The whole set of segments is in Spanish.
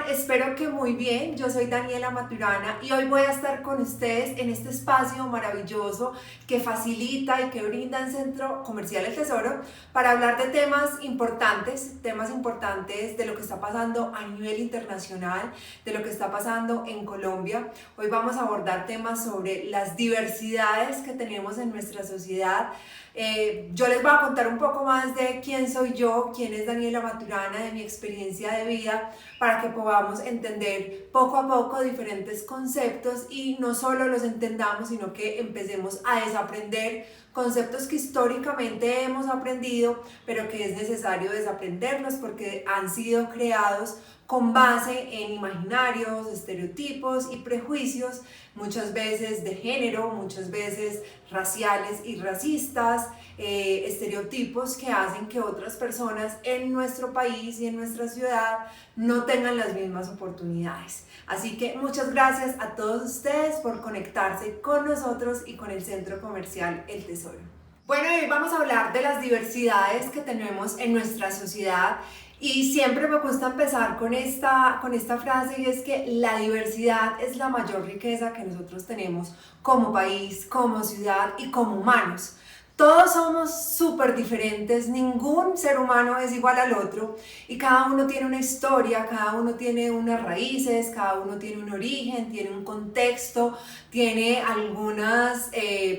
Espero que muy bien. Yo soy Daniela Maturana y hoy voy a estar con ustedes en este espacio maravilloso que facilita y que brinda el Centro Comercial El Tesoro para hablar de temas importantes de lo que está pasando a nivel internacional, de lo que está pasando en Colombia. Hoy vamos a abordar temas sobre las diversidades que tenemos en nuestra sociedad. Yo les voy a contar un poco más de quién soy yo, quién es Daniela Maturana, de mi experiencia de vida, para que podamos entender poco a poco diferentes conceptos y no solo los entendamos, sino que empecemos a desaprender conceptos que históricamente hemos aprendido, pero que es necesario desaprenderlos porque han sido creados con base en imaginarios, estereotipos y prejuicios, muchas veces de género, muchas veces raciales y racistas, estereotipos que hacen que otras personas en nuestro país y en nuestra ciudad no tengan las mismas oportunidades. Así que muchas gracias a todos ustedes por conectarse con nosotros y con el Centro Comercial El Tesoro. Bueno, hoy vamos a hablar de las diversidades que tenemos en nuestra sociedad. Y siempre me gusta empezar con esta frase, y es que la diversidad es la mayor riqueza que nosotros tenemos como país, como ciudad y como humanos. Todos somos súper diferentes, ningún ser humano es igual al otro y cada uno tiene una historia, cada uno tiene unas raíces, cada uno tiene un origen, tiene un contexto, tiene algunos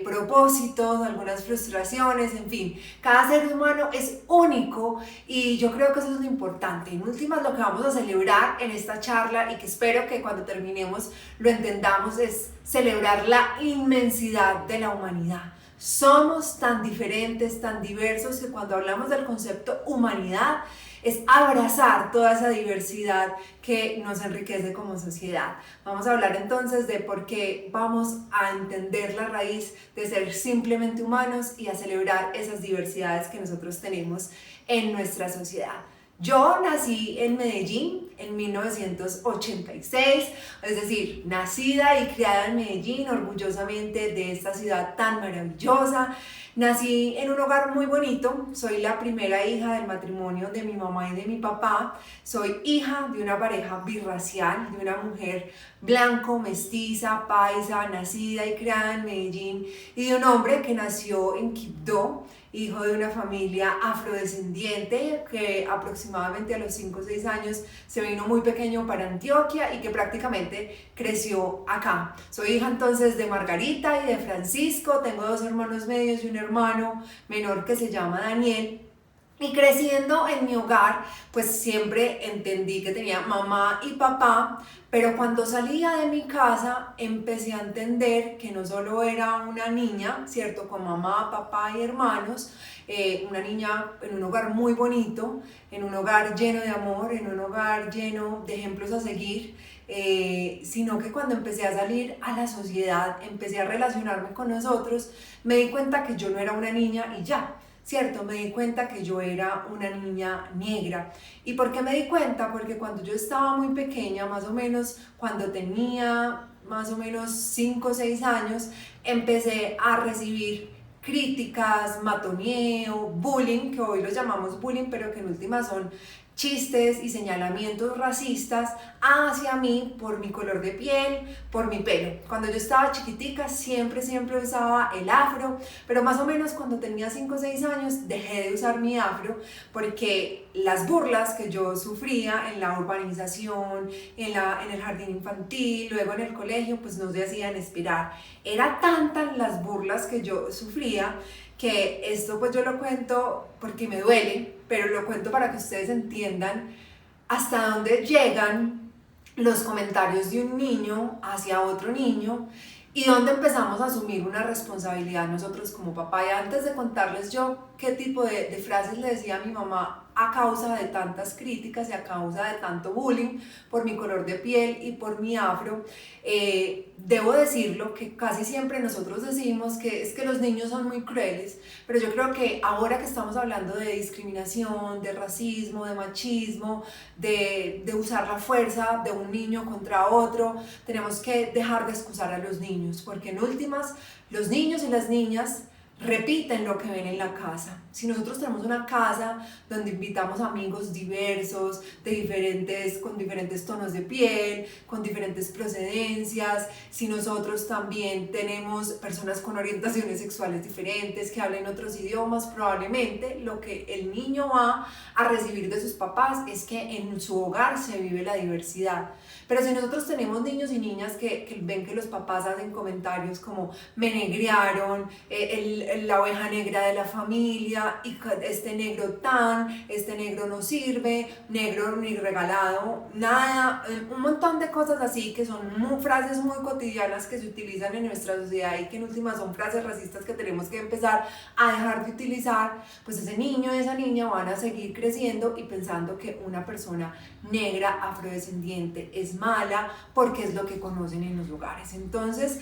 propósitos, algunas frustraciones, en fin, cada ser humano es único y yo creo que eso es lo importante. En últimas, lo que vamos a celebrar en esta charla y que espero que cuando terminemos lo entendamos es celebrar la inmensidad de la humanidad. Somos tan diferentes, tan diversos, que cuando hablamos del concepto humanidad es abrazar toda esa diversidad que nos enriquece como sociedad. Vamos a hablar entonces de por qué vamos a entender la raíz de ser simplemente humanos y a celebrar esas diversidades que nosotros tenemos en nuestra sociedad. Yo nací en Medellín en 1986, es decir, nacida y criada en Medellín, orgullosamente de esta ciudad tan maravillosa. Nací en un hogar muy bonito, soy la primera hija del matrimonio de mi mamá y de mi papá, soy hija de una pareja birracial, de una mujer blanco, mestiza, paisa, nacida y criada en Medellín, y de un hombre que nació en Quibdó, hijo de una familia afrodescendiente que aproximadamente a los 5 o 6 años se vino muy pequeño para Antioquia y que prácticamente creció acá. Soy hija entonces de Margarita y de Francisco, tengo 2 hermanos medios y un hermano menor que se llama Daniel. Y creciendo en mi hogar, pues siempre entendí que tenía mamá y papá, pero cuando salía de mi casa empecé a entender que no solo era una niña, ¿cierto? Con mamá, papá y hermanos, una niña en un hogar muy bonito, en un hogar lleno de amor, en un hogar lleno de ejemplos a seguir, sino que cuando empecé a salir a la sociedad, empecé a relacionarme con nosotros, me di cuenta que yo no era una niña y ya. ¿Cierto? Me di cuenta que yo era una niña negra. ¿Y por qué me di cuenta? Porque cuando yo estaba muy pequeña, más o menos cuando tenía más o menos 5 o 6 años, empecé a recibir críticas, matoneo, bullying, que hoy lo llamamos bullying, pero que en última son chistes y señalamientos racistas hacia mí por mi color de piel, por mi pelo. Cuando yo estaba chiquitica siempre usaba el afro, pero más o menos cuando tenía 5 o 6 años dejé de usar mi afro porque las burlas que yo sufría en la urbanización, en el jardín infantil, luego en el colegio, pues no se hacían esperar. Era tantas las burlas que yo sufría que esto pues yo lo cuento porque me duele, pero lo cuento para que ustedes entiendan hasta dónde llegan los comentarios de un niño hacia otro niño y dónde empezamos a asumir una responsabilidad nosotros como papá. Y antes de contarles yo qué tipo de frases le decía a mi mamá a causa de tantas críticas y a causa de tanto bullying por mi color de piel y por mi afro, debo decirlo que casi siempre nosotros decimos que es que los niños son muy crueles, pero yo creo que ahora que estamos hablando de discriminación, de racismo, de machismo, de usar la fuerza de un niño contra otro, tenemos que dejar de excusar a los niños, porque en últimas los niños y las niñas repiten lo que ven en la casa. Si nosotros tenemos una casa donde invitamos amigos diversos, con diferentes tonos de piel, con diferentes procedencias, si nosotros también tenemos personas con orientaciones sexuales diferentes, que hablen otros idiomas, probablemente lo que el niño va a recibir de sus papás es que en su hogar se vive la diversidad. Pero si nosotros tenemos niños y niñas que ven que los papás hacen comentarios como me negrearon, la oveja negra de la familia, y este negro no sirve, negro ni regalado, nada, un montón de cosas así que son frases muy cotidianas que se utilizan en nuestra sociedad y que en últimas son frases racistas que tenemos que empezar a dejar de utilizar, pues ese niño y esa niña van a seguir creciendo y pensando que una persona negra, afrodescendiente es mala porque es lo que conocen en los lugares. Entonces,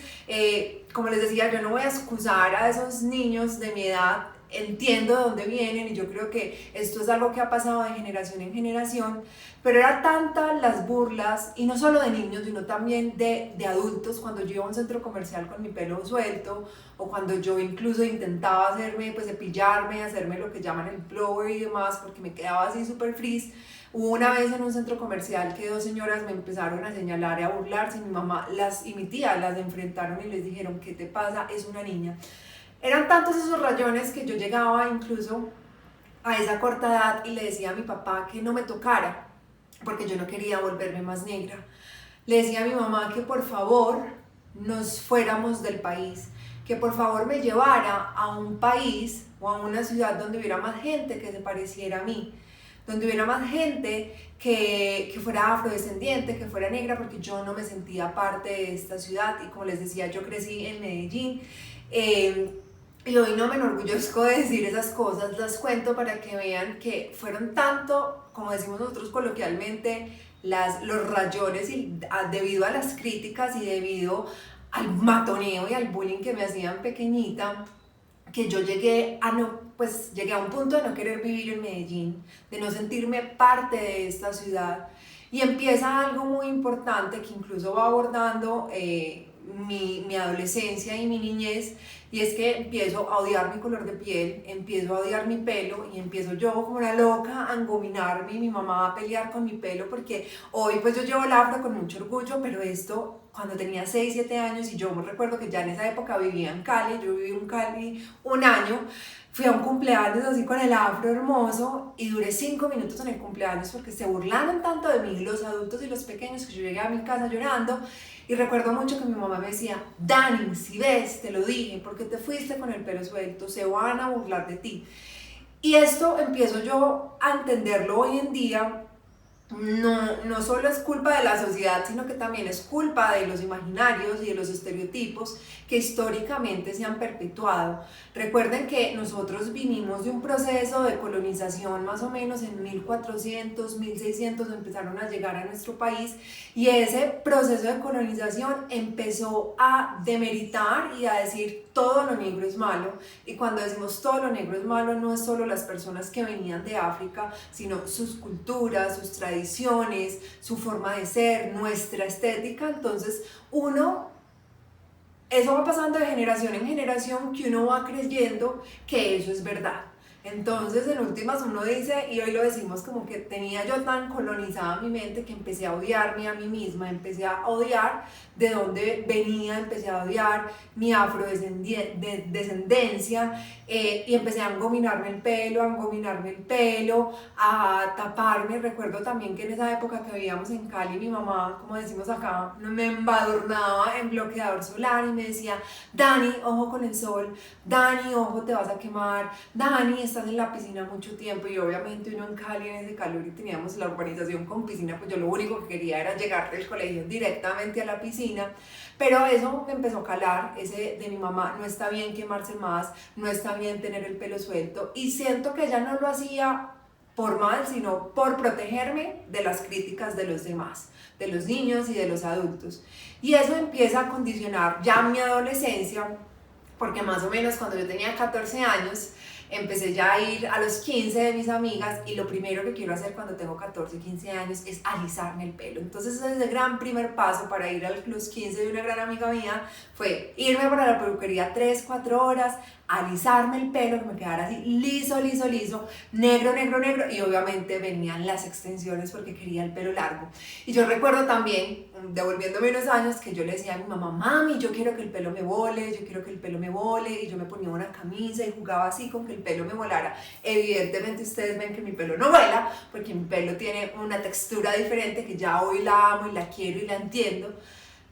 como les decía, yo no voy a excusar a esos niños de mi edad, entiendo de dónde vienen y yo creo que esto es algo que ha pasado de generación en generación, pero era tantas las burlas, y no solo de niños, sino también de adultos, cuando yo iba a un centro comercial con mi pelo suelto, o cuando yo incluso intentaba hacerme, pues cepillarme, hacerme lo que llaman el blower y demás, porque me quedaba así súper frizz. Hubo una vez en un centro comercial que dos señoras me empezaron a señalar y a burlarse, y mi mamá y mi tía las enfrentaron y les dijeron, ¿qué te pasa? Es una niña. Eran tantos esos rayones que yo llegaba incluso a esa corta edad y le decía a mi papá que no me tocara, porque yo no quería volverme más negra. Le decía a mi mamá que por favor nos fuéramos del país, que por favor me llevara a un país o a una ciudad donde hubiera más gente que se pareciera a mí, donde hubiera más gente que fuera afrodescendiente, que fuera negra, porque yo no me sentía parte de esta ciudad. Y como les decía, yo crecí en Medellín, y hoy no me enorgullezco de decir esas cosas, las cuento para que vean que fueron tanto, como decimos nosotros coloquialmente, los rayones, y debido a las críticas y debido al matoneo y al bullying que me hacían pequeñita, que yo llegué a un punto de no querer vivir en Medellín, de no sentirme parte de esta ciudad. Y empieza algo muy importante que incluso va abordando mi adolescencia y mi niñez, y es que empiezo a odiar mi color de piel, empiezo a odiar mi pelo, y empiezo yo como una loca a engominarme, y mi mamá va a pelear con mi pelo, porque hoy pues yo llevo el afro con mucho orgullo, pero esto cuando tenía 6, 7 años, y yo me recuerdo que ya en esa época vivía en Cali, yo viví en Cali un año, fui a un cumpleaños así con el afro hermoso y duré 5 minutos en el cumpleaños porque se burlaban tanto de mí los adultos y los pequeños, que yo llegué a mi casa llorando. Y recuerdo mucho que mi mamá me decía, Dani, si ves, te lo dije, porque te fuiste con el pelo suelto, se van a burlar de ti. Y esto empiezo yo a entenderlo hoy en día. No solo es culpa de la sociedad, sino que también es culpa de los imaginarios y de los estereotipos que históricamente se han perpetuado. Recuerden que nosotros vinimos de un proceso de colonización más o menos en 1400, 1600 empezaron a llegar a nuestro país, y ese proceso de colonización empezó a demeritar y a decir todo lo negro es malo. Y cuando decimos todo lo negro es malo, no es solo las personas que venían de África, sino sus culturas, sus tradiciones, su forma de ser, nuestra estética. Entonces eso va pasando de generación en generación, que uno va creyendo que eso es verdad. Entonces en últimas uno dice, y hoy lo decimos, como que tenía yo tan colonizada mi mente que empecé a odiarme a mí misma, empecé a odiar de dónde venía, empecé a odiar mi afrodescendencia, y empecé a engominarme el pelo, a taparme. Recuerdo también que en esa época que vivíamos en Cali, mi mamá, como decimos acá, me embadurnaba en bloqueador solar y me decía, Dani, ojo con el sol, Dani, ojo, te vas a quemar, Dani, estás en la piscina mucho tiempo. Y obviamente uno en Cali en ese calor, y teníamos la urbanización con piscina, pues yo lo único que quería era llegar del colegio directamente a la piscina. Pero eso me empezó a calar, ese de mi mamá, no está bien quemarse más, no está bien tener el pelo suelto, y siento que ella no lo hacía por mal, sino por protegerme de las críticas de los demás, de los niños y de los adultos. Y eso empieza a condicionar ya mi adolescencia, porque más o menos cuando yo tenía 14 años, empecé ya a ir a los 15 de mis amigas, y lo primero que quiero hacer cuando tengo 14, 15 años es alisarme el pelo. Entonces ese es el gran primer paso para ir a los 15 de una gran amiga mía, fue irme para la peluquería 3, 4 horas, alisarme el pelo, que me quedara así liso, liso, liso, negro, negro, negro, y obviamente venían las extensiones porque quería el pelo largo. Y yo recuerdo también, devolviéndome unos años, que yo le decía a mi mamá, mami, yo quiero que el pelo me vole, yo quiero que el pelo me vole, y yo me ponía una camisa y jugaba así con que el pelo me volara. Evidentemente ustedes ven que mi pelo no vuela, porque mi pelo tiene una textura diferente que ya hoy la amo y la quiero y la entiendo.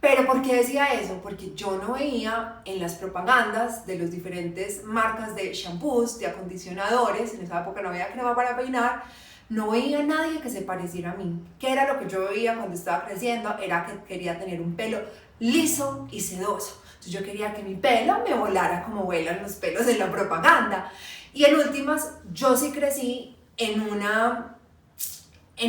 Pero ¿por qué decía eso? Porque yo no veía en las propagandas de las diferentes marcas de shampoos, de acondicionadores, en esa época no había crema para peinar, no veía a nadie que se pareciera a mí. ¿Qué era lo que yo veía cuando estaba creciendo? Era que quería tener un pelo liso y sedoso. Entonces yo quería que mi pelo me volara como vuelan los pelos en la propaganda. Y en últimas, yo sí crecí en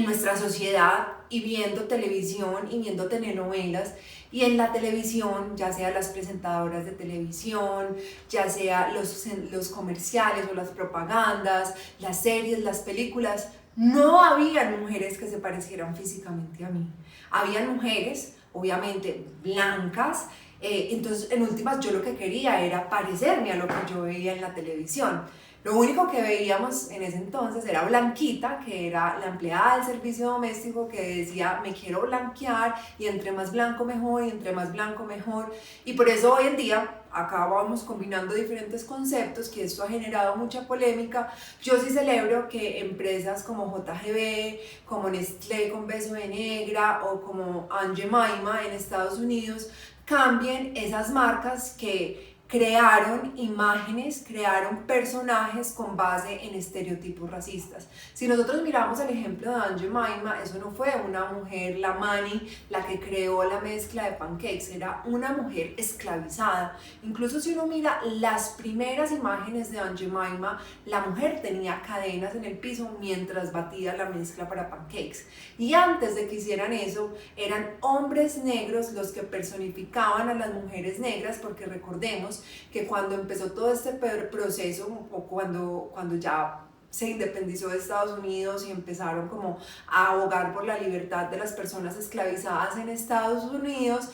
nuestra sociedad y viendo televisión y viendo telenovelas, y en la televisión, ya sea las presentadoras de televisión, ya sea los comerciales o las propagandas, las series, las películas, no habían mujeres que se parecieran físicamente a mí. Habían mujeres, obviamente, blancas, entonces en últimas yo lo que quería era parecerme a lo que yo veía en la televisión. Lo único que veíamos en ese entonces era Blanquita, que era la empleada del servicio doméstico que decía, me quiero blanquear y entre más blanco mejor y entre más blanco mejor. Y por eso hoy en día acá vamos combinando diferentes conceptos, que esto ha generado mucha polémica. Yo sí celebro que empresas como JGB, como Nestlé con Beso de Negra o como Aunt Jemima en Estados Unidos cambien esas marcas que crearon imágenes, crearon personajes con base en estereotipos racistas. Si nosotros miramos el ejemplo de Aunt Jemima, eso no fue una mujer, la Mani, la que creó la mezcla de pancakes, era una mujer esclavizada. Incluso si uno mira las primeras imágenes de Aunt Jemima, la mujer tenía cadenas en el piso mientras batía la mezcla para pancakes. Y antes de que hicieran eso, eran hombres negros los que personificaban a las mujeres negras, porque recordemos que cuando empezó todo este proceso, o cuando ya se independizó de Estados Unidos y empezaron como a abogar por la libertad de las personas esclavizadas en Estados Unidos,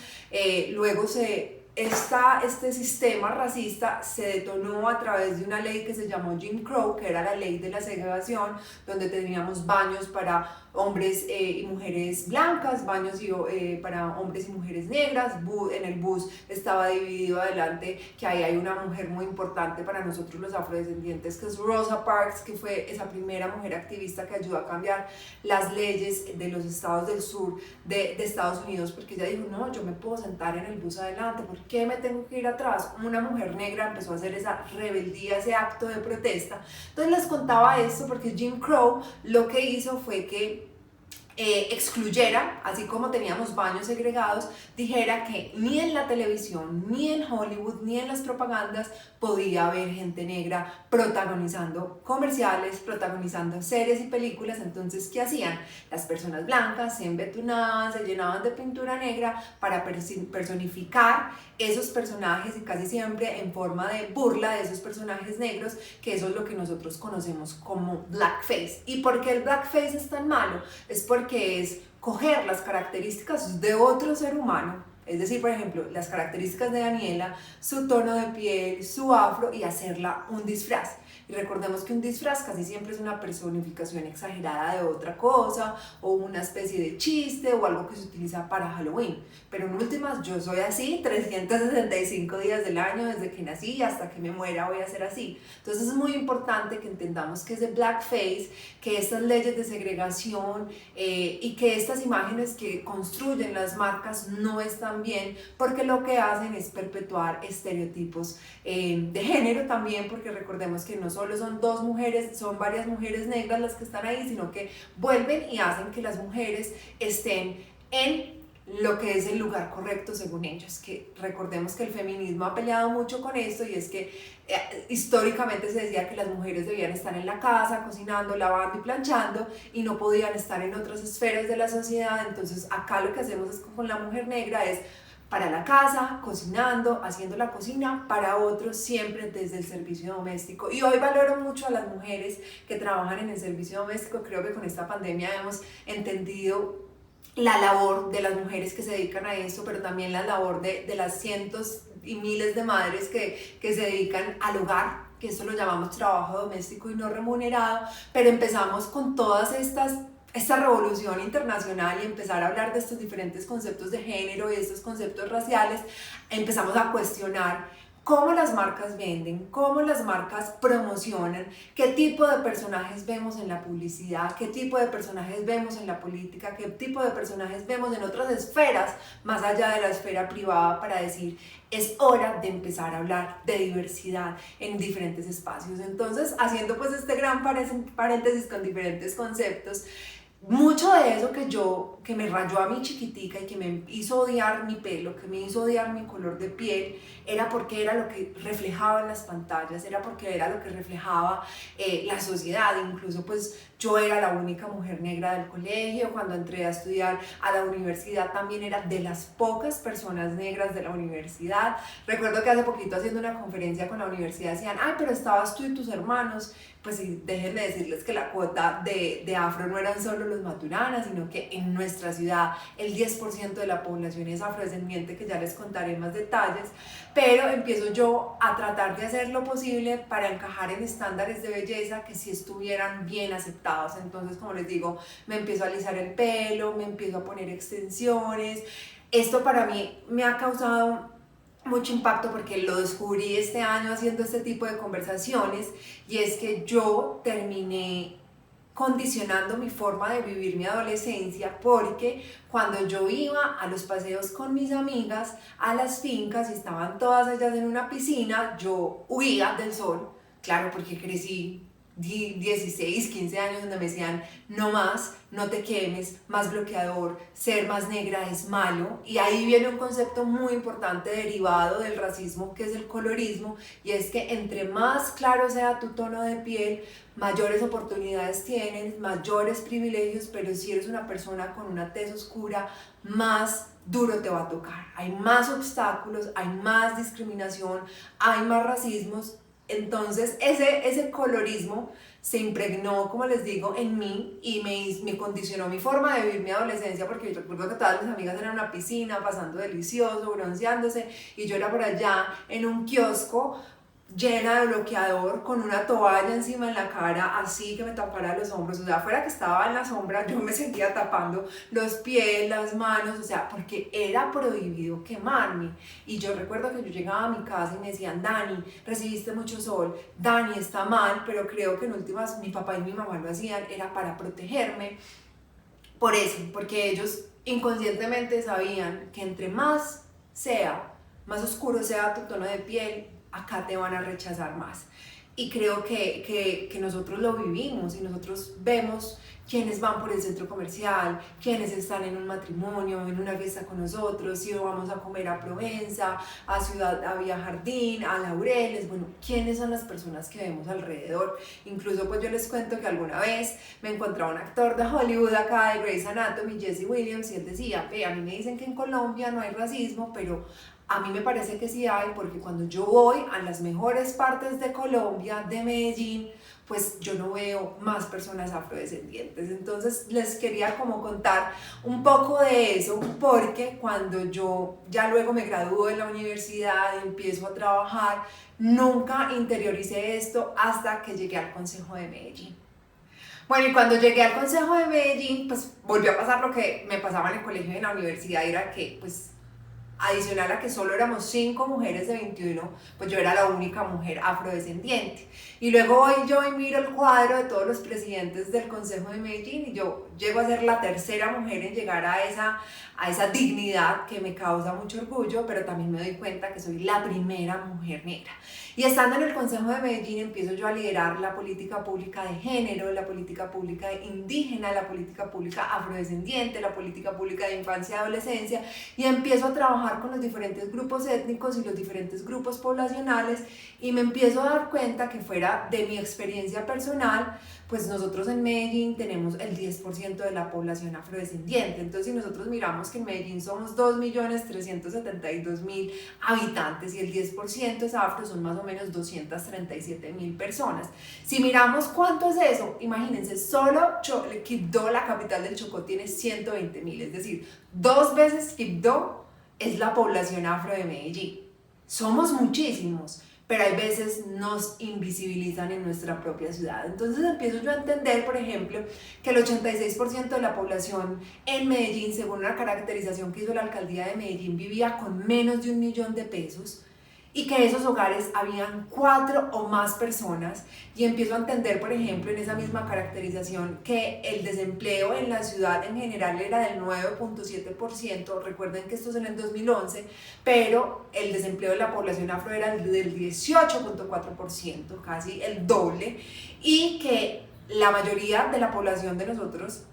luego este sistema racista se detonó a través de una ley que se llamó Jim Crow, que era la ley de la segregación, donde teníamos baños para hombres y mujeres blancas, baños para hombres y mujeres negras. En el bus estaba dividido adelante, que ahí hay una mujer muy importante para nosotros los afrodescendientes, que es Rosa Parks, que fue esa primera mujer activista que ayudó a cambiar las leyes de los estados del sur de Estados Unidos, porque ella dijo, no, yo me puedo sentar en el bus adelante, ¿por qué me tengo que ir atrás? Una mujer negra empezó a hacer esa rebeldía, ese acto de protesta. Entonces les contaba esto porque Jim Crow lo que hizo fue que excluyera, así como teníamos baños segregados, dijera que ni en la televisión, ni en Hollywood, ni en las propagandas podía haber gente negra protagonizando comerciales, protagonizando series y películas. Entonces, ¿qué hacían? Las personas blancas se embetunaban, se llenaban de pintura negra para personificar esos personajes, y casi siempre en forma de burla de esos personajes negros, que eso es lo que nosotros conocemos como blackface. ¿Y por qué el blackface es tan malo? Es porque es coger las características de otro ser humano, es decir, por ejemplo, las características de Daniela, su tono de piel, su afro, y hacerla un disfraz. Y recordemos que un disfraz casi siempre es una personificación exagerada de otra cosa, o una especie de chiste, o algo que se utiliza para Halloween. Pero en últimas, yo soy así 365 días del año, desde que nací y hasta que me muera voy a ser así. Entonces es muy importante que entendamos que ese blackface, que estas leyes de segregación y que estas imágenes que construyen las marcas no están bien, porque lo que hacen es perpetuar estereotipos de género también, porque recordemos que no solo son dos mujeres, son varias mujeres negras las que están ahí, sino que vuelven y hacen que las mujeres estén en lo que es el lugar correcto según ellos. Que recordemos que el feminismo ha peleado mucho con esto, y es que históricamente se decía que las mujeres debían estar en la casa cocinando, lavando y planchando, y no podían estar en otras esferas de la sociedad. Entonces acá lo que hacemos es, con la mujer negra, es para la casa, cocinando, haciendo la cocina para otros, siempre desde el servicio doméstico. Y hoy valoro mucho a las mujeres que trabajan en el servicio doméstico. Creo que con esta pandemia hemos entendido la labor de las mujeres que se dedican a esto, pero también la labor de las cientos y miles de madres que se dedican al hogar, que eso lo llamamos trabajo doméstico y no remunerado, pero empezamos con todas esta revolución internacional y empezar a hablar de estos diferentes conceptos de género y estos conceptos raciales. Empezamos a cuestionar cómo las marcas venden, cómo las marcas promocionan, qué tipo de personajes vemos en la publicidad, qué tipo de personajes vemos en la política, qué tipo de personajes vemos en otras esferas más allá de la esfera privada, para decir, es hora de empezar a hablar de diversidad en diferentes espacios. Entonces, haciendo pues este gran paréntesis con diferentes conceptos, mucho de eso que me rayó a mi chiquitica y que me hizo odiar mi pelo, que me hizo odiar mi color de piel, era porque era lo que reflejaba en las pantallas, era porque era lo que reflejaba la sociedad. Incluso pues yo era la única mujer negra del colegio. Cuando entré a estudiar a la universidad también era de las pocas personas negras de la universidad. Recuerdo que hace poquito, haciendo una conferencia con la universidad, decían, ay, pero estabas tú y tus hermanos. Pues sí, déjenme decirles que la cuota de afro no eran solo los Maturana, sino que en nuestra ciudad el 10% de la población es afrodescendiente, que ya les contaré más detalles. Pero empiezo yo a tratar de hacer lo posible para encajar en estándares de belleza que sí estuvieran bien aceptados. Entonces, como les digo, me empiezo a alisar el pelo, me empiezo a poner extensiones. Esto para mí me ha causado mucho impacto porque lo descubrí este año haciendo este tipo de conversaciones, y es que yo terminé condicionando mi forma de vivir mi adolescencia, porque cuando yo iba a los paseos con mis amigas a las fincas y estaban todas ellas en una piscina, yo huía del sol, claro, porque crecí 16, 15 años donde me decían no más, no te quemes, más bloqueador, ser más negra es malo. Y ahí viene un concepto muy importante derivado del racismo, que es el colorismo, y es que entre más claro sea tu tono de piel, mayores oportunidades tienes, mayores privilegios, pero si eres una persona con una tez oscura, más duro te va a tocar. Hay más obstáculos, hay más discriminación, hay más racismos. Entonces ese colorismo se impregnó, como les digo, en mí, y me condicionó mi forma de vivir mi adolescencia, porque yo recuerdo que todas mis amigas eran en una piscina, pasando delicioso, bronceándose, y yo era por allá en un kiosco llena de bloqueador, con una toalla encima en la cara, así que me tapara los hombros. O sea, fuera que estaba en la sombra, yo me seguía tapando los pies, las manos, o sea, porque era prohibido quemarme. Y yo recuerdo que yo llegaba a mi casa y me decían, Dani, recibiste mucho sol, Dani, está mal, pero creo que en últimas mi papá y mi mamá lo hacían, era para protegerme. Por eso, porque ellos inconscientemente sabían que entre más oscuro sea tu tono de piel, acá te van a rechazar más. Y creo que nosotros lo vivimos, y nosotros vemos quiénes van por el centro comercial, quiénes están en un matrimonio, en una fiesta con nosotros, si vamos a comer a Provenza, a Villa Jardín, a Laureles, bueno, quiénes son las personas que vemos alrededor. Incluso pues yo les cuento que alguna vez me encontraba un actor de Hollywood acá de Grey's Anatomy, Jesse Williams, y él decía, a mí me dicen que en Colombia no hay racismo, pero a mí me parece que sí hay, porque cuando yo voy a las mejores partes de Colombia, de Medellín, pues yo no veo más personas afrodescendientes. Entonces les quería como contar un poco de eso, porque cuando yo ya luego me gradúo de la universidad y empiezo a trabajar, nunca interioricé esto hasta que llegué al Consejo de Medellín. Bueno, y cuando llegué al Consejo de Medellín, pues volvió a pasar lo que me pasaba en el colegio y en la universidad, era que pues adicional a que solo éramos 5 mujeres de 21, pues yo era la única mujer afrodescendiente. Y luego voy yo y miro el cuadro de todos los presidentes del Consejo de Medellín, y yo llego a ser la tercera mujer en llegar a esa dignidad que me causa mucho orgullo, pero también me doy cuenta que soy la primera mujer negra. Y estando en el Consejo de Medellín empiezo yo a liderar la política pública de género, la política pública indígena, la política pública afrodescendiente, la política pública de infancia y adolescencia, y empiezo a trabajar con los diferentes grupos étnicos y los diferentes grupos poblacionales, y me empiezo a dar cuenta que fuera de mi experiencia personal, pues nosotros en Medellín tenemos el 10% de la población afrodescendiente. Entonces, si nosotros miramos que en Medellín somos 2.372.000 habitantes y el 10% es afro, son más o menos 237.000 personas. Si miramos cuánto es eso, imagínense, solo Quibdó, la capital del Chocó, tiene 120.000, es decir, 2 veces Quibdó es la población afro de Medellín. somos muchísimos, pero hay veces nos invisibilizan en nuestra propia ciudad. Entonces empiezo yo a entender, por ejemplo, que el 86% de la población en Medellín, según una caracterización que hizo la alcaldía de Medellín, vivía con menos de 1.000.000 de pesos, y que esos hogares habían 4 o más personas, y empiezo a entender, por ejemplo, en esa misma caracterización, que el desempleo en la ciudad en general era del 9.7%, recuerden que esto es en el 2011, pero el desempleo de la población afro era del 18.4%, casi el doble, y que la mayoría de la población de nosotros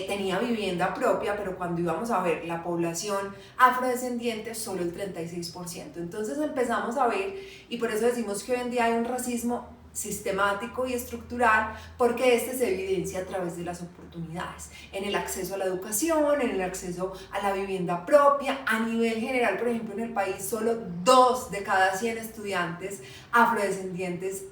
tenía vivienda propia, pero cuando íbamos a ver la población afrodescendiente, solo el 36%. Entonces empezamos a ver, y por eso decimos que hoy en día hay un racismo sistemático y estructural, porque este se evidencia a través de las oportunidades, en el acceso a la educación, en el acceso a la vivienda propia. A nivel general, por ejemplo, en el país, solo 2 de cada 100 estudiantes afrodescendientes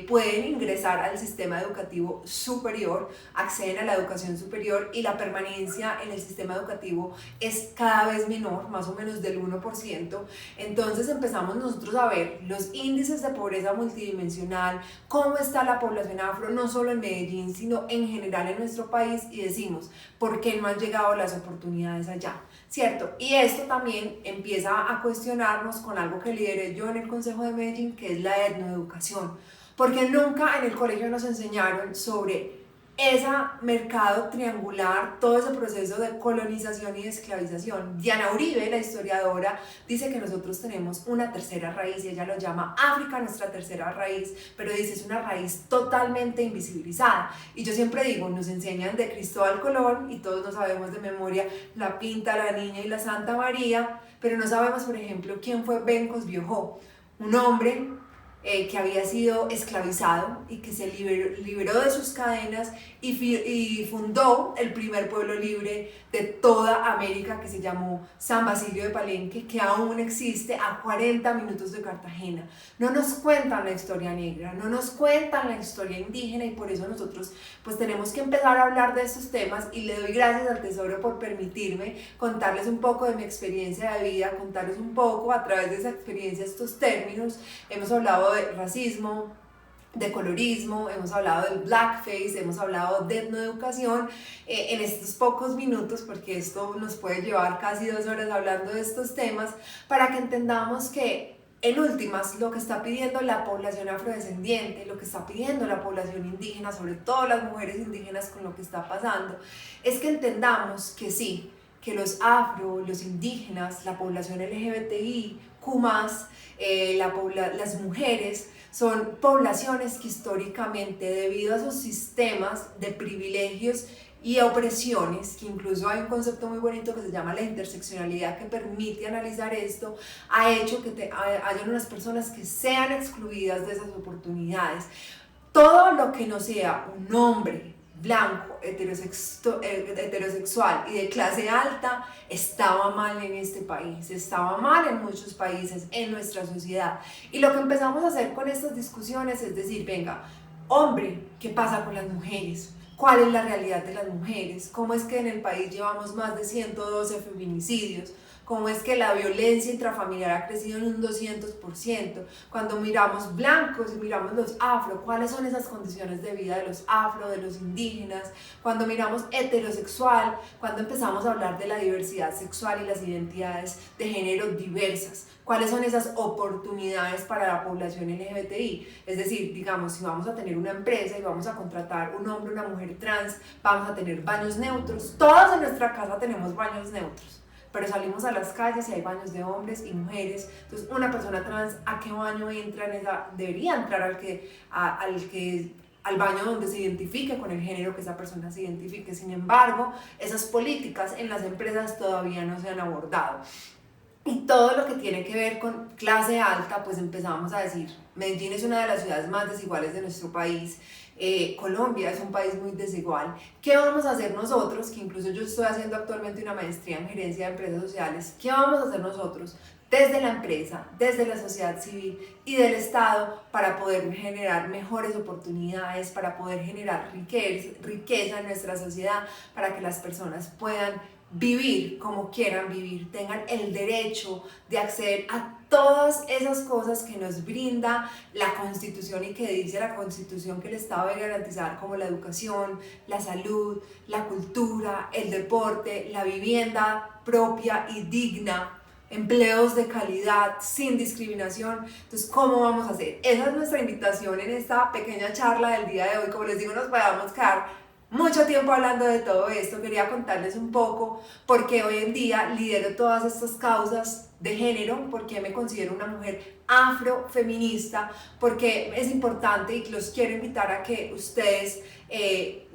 pueden ingresar al sistema educativo superior, acceden a la educación superior, y la permanencia en el sistema educativo es cada vez menor, más o menos del 1%. Entonces empezamos nosotros a ver los índices de pobreza multidimensional, cómo está la población afro, no solo en Medellín, sino en general en nuestro país, y decimos, ¿por qué no han llegado las oportunidades allá? ¿Cierto? Y esto también empieza a cuestionarnos con algo que lideré yo en el Consejo de Medellín, que es la etnoeducación, porque nunca en el colegio nos enseñaron sobre ese mercado triangular, todo ese proceso de colonización y de esclavización. Diana Uribe, la historiadora, dice que nosotros tenemos una tercera raíz, y ella lo llama África, nuestra tercera raíz, pero dice es una raíz totalmente invisibilizada. Y yo siempre digo, nos enseñan de Cristóbal Colón, y todos nos sabemos de memoria la Pinta, la Niña y la Santa María, pero no sabemos, por ejemplo, quién fue Bencos Biojó, un hombre que había sido esclavizado y que se liberó de sus cadenas, y fundó el primer pueblo libre de toda América, que se llamó San Basilio de Palenque, que aún existe a 40 minutos de Cartagena. No nos cuentan la historia negra, no nos cuentan la historia indígena, y por eso nosotros pues tenemos que empezar a hablar de estos temas, y le doy gracias al Tesoro por permitirme contarles un poco de mi experiencia de vida, contarles un poco a través de esa experiencia estos términos. Hemos hablado de racismo, de colorismo, hemos hablado del blackface, hemos hablado de etnoeducación en estos pocos minutos, porque esto nos puede llevar casi 2 horas hablando de estos temas, para que entendamos que en últimas lo que está pidiendo la población afrodescendiente, lo que está pidiendo la población indígena, sobre todo las mujeres indígenas con lo que está pasando, es que entendamos que sí, que los afro, los indígenas, la población LGBTI, Q+, las mujeres, son poblaciones que históricamente, debido a sus sistemas de privilegios y opresiones, que incluso hay un concepto muy bonito que se llama la interseccionalidad, que permite analizar esto, ha hecho que hayan unas personas que sean excluidas de esas oportunidades. Todo lo que no sea un hombre blanco, heterosexual y de clase alta, estaba mal en este país, estaba mal en muchos países, en nuestra sociedad. Y lo que empezamos a hacer con estas discusiones es decir, venga, hombre, ¿qué pasa con las mujeres? ¿Cuál es la realidad de las mujeres? ¿Cómo es que en el país llevamos más de 112 feminicidios? ¿Cómo es que la violencia intrafamiliar ha crecido en un 200%? Cuando miramos blancos y miramos los afro, ¿cuáles son esas condiciones de vida de los afro, de los indígenas? Cuando miramos heterosexual, cuando empezamos a hablar de la diversidad sexual y las identidades de género diversas, ¿cuáles son esas oportunidades para la población LGBTI? Es decir, digamos, si vamos a tener una empresa y vamos a contratar un hombre, una mujer trans, vamos a tener baños neutros. Todos en nuestra casa tenemos baños neutros, pero salimos a las calles y hay baños de hombres y mujeres. Entonces, una persona trans, ¿a qué baño entra en esa? Debería entrar al baño donde se identifique con el género que esa persona se identifique. Sin embargo, esas políticas en las empresas todavía no se han abordado. Y todo lo que tiene que ver con clase alta, pues empezamos a decir, Medellín es una de las ciudades más desiguales de nuestro país, Colombia es un país muy desigual. ¿Qué vamos a hacer nosotros? Que incluso yo estoy haciendo actualmente una maestría en gerencia de empresas sociales. ¿Qué vamos a hacer nosotros desde la empresa, desde la sociedad civil y del Estado para poder generar mejores oportunidades, para poder generar riqueza en nuestra sociedad, para que las personas puedan vivir como quieran vivir, tengan el derecho de acceder a todas esas cosas que nos brinda la Constitución y que dice la Constitución que el Estado debe garantizar, como la educación, la salud, la cultura, el deporte, la vivienda propia y digna, empleos de calidad, sin discriminación. Entonces, ¿cómo vamos a hacer? Esa es nuestra invitación en esta pequeña charla del día de hoy. Como les digo, nos podamos quedar mucho tiempo hablando de todo esto. Quería contarles un poco porque hoy en día lidero todas estas causas de género, porque me considero una mujer afrofeminista, porque es importante y los quiero invitar a que ustedes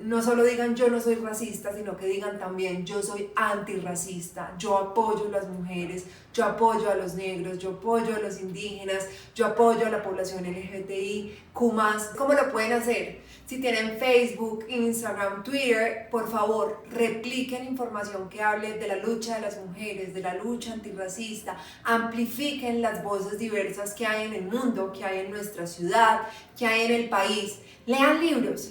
no solo digan yo no soy racista, sino que digan también yo soy antirracista, yo apoyo a las mujeres, yo apoyo a los negros, yo apoyo a los indígenas, yo apoyo a la población LGBTIQ+. ¿Cómo lo pueden hacer? Si tienen Facebook, Instagram, Twitter, por favor, repliquen información que hable de la lucha de las mujeres, de la lucha antirracista, amplifiquen las voces diversas que hay en el mundo, que hay en nuestra ciudad, que hay en el país. Lean libros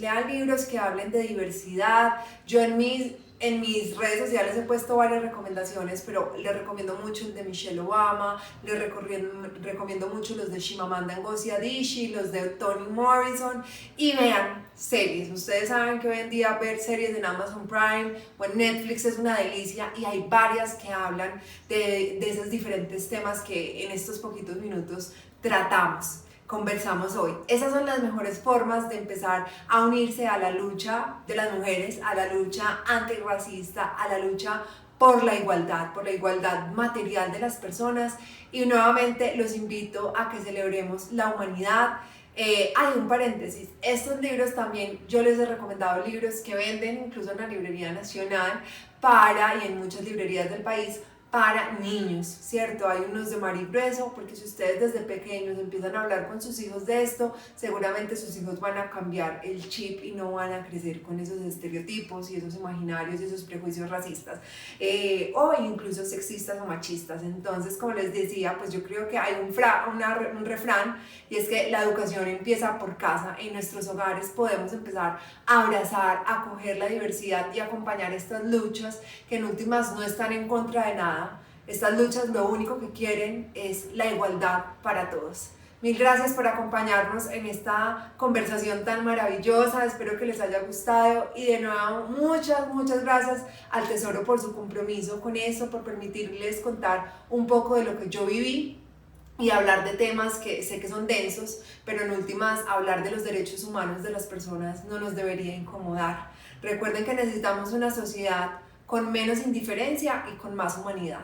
que hablen de diversidad. Yo en mis redes sociales he puesto varias recomendaciones, pero les recomiendo mucho el de Michelle Obama, les recomiendo mucho los de Chimamanda Ngozi Adichie, los de Toni Morrison, y vean series. Ustedes saben que hoy en día ver series en Amazon Prime o en Netflix es una delicia y hay varias que hablan de esos diferentes temas que en estos poquitos minutos conversamos hoy. Esas son las mejores formas de empezar a unirse a la lucha de las mujeres, a la lucha antirracista, a la lucha por la igualdad material de las personas. Y nuevamente los invito a que celebremos la humanidad. Hay un paréntesis, estos libros también yo les he recomendado libros que venden incluso en la Librería Nacional y en muchas librerías del país para niños, ¿cierto? Hay unos de Mari Grueso, porque si ustedes desde pequeños empiezan a hablar con sus hijos de esto, seguramente sus hijos van a cambiar el chip y no van a crecer con esos estereotipos y esos imaginarios y esos prejuicios racistas o incluso sexistas o machistas. Entonces, como les decía, pues yo creo que hay un refrán, y es que la educación empieza por casa. En nuestros hogares podemos empezar a abrazar, a acoger la diversidad y acompañar estas luchas que en últimas no están en contra de nada. Estas luchas lo único que quieren es la igualdad para todos. Mil gracias por acompañarnos en esta conversación tan maravillosa, espero que les haya gustado y de nuevo muchas gracias al Tesoro por su compromiso con eso, por permitirles contar un poco de lo que yo viví y hablar de temas que sé que son densos, pero en últimas hablar de los derechos humanos de las personas no nos debería incomodar. Recuerden que necesitamos una sociedad con menos indiferencia y con más humanidad.